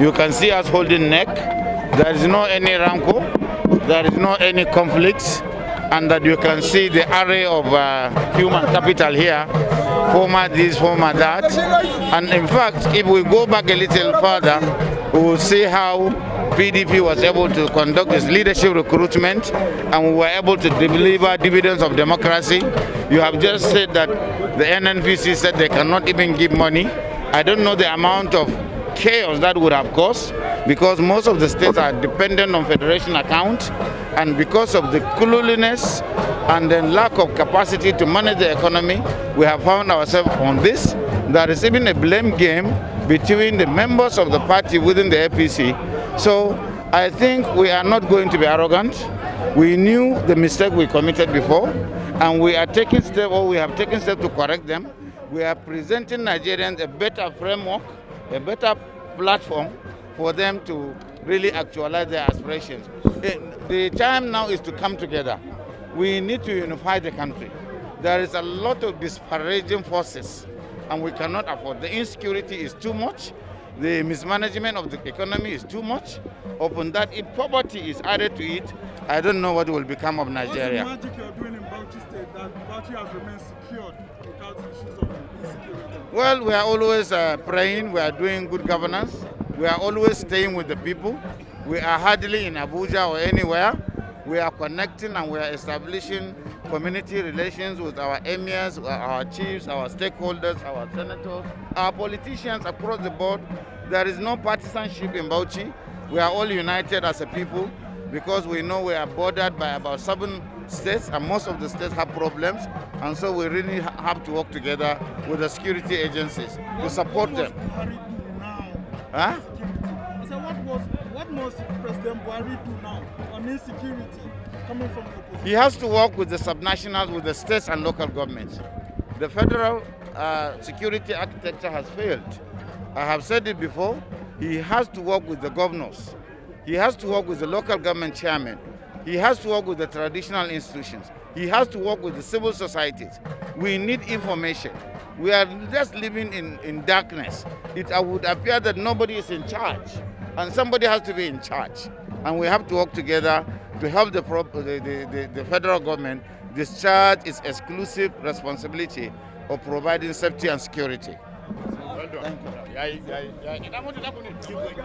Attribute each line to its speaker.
Speaker 1: You can see us holding neck. There is no any rancor. There is no any conflicts. And that you can see the array of human capital here, former this, former that. And in fact, if we go back a little further, we will see how PDP was able to conduct its leadership recruitment, and we were able to deliver dividends of democracy. You have just said that the NNPC said they cannot even give money. I don't know the amount of chaos that would have caused, because most of the states are dependent on federation account, and because of the cluelessness and the lack of capacity to manage the economy, we have found ourselves on this. There is even a blame game between the members of the party within the APC. So I think we are not going to be arrogant. We knew the mistake we committed before, and we are taking steps, or we have taken steps to correct them. We are presenting Nigerians a better framework, a better platform for them to really actualize their aspirations. The time now is to come together. We need to unify the country. There is a lot of disparaging forces, and we cannot afford. The insecurity is too much. The mismanagement of the economy is too much. Upon that, if poverty is added to it, I don't know what will become of Nigeria.
Speaker 2: What's the magic you're doing in Bauchi State that Bauchi has remained secured without issues of insecurity?
Speaker 1: Well, we are always praying. We are doing good governance. We are always staying with the people. We are hardly in Abuja or anywhere. We are connecting, and we are establishing community relations with our emirs, our chiefs, our stakeholders, our senators, our politicians across the board. There is no partisanship in Bauchi. We are all united as a people, because we know we are bordered by about 7 states, and most of the states have problems, and so we really have to work together with the security agencies to support them. Huh?
Speaker 2: So what must President Buhari do now on insecurity coming from the opposition?
Speaker 1: He has to work with the subnationals, with the states and local governments. The federal security architecture has failed. I have said it before. He has to work with the governors. He has to work with the local government chairman. He has to work with the traditional institutions. He has to work with the civil societies. We need information. We are just living in darkness. It would appear that nobody is in charge, and somebody has to be in charge. And we have to work together to help the federal government discharge its exclusive responsibility of providing safety and security. Well done. Thank you.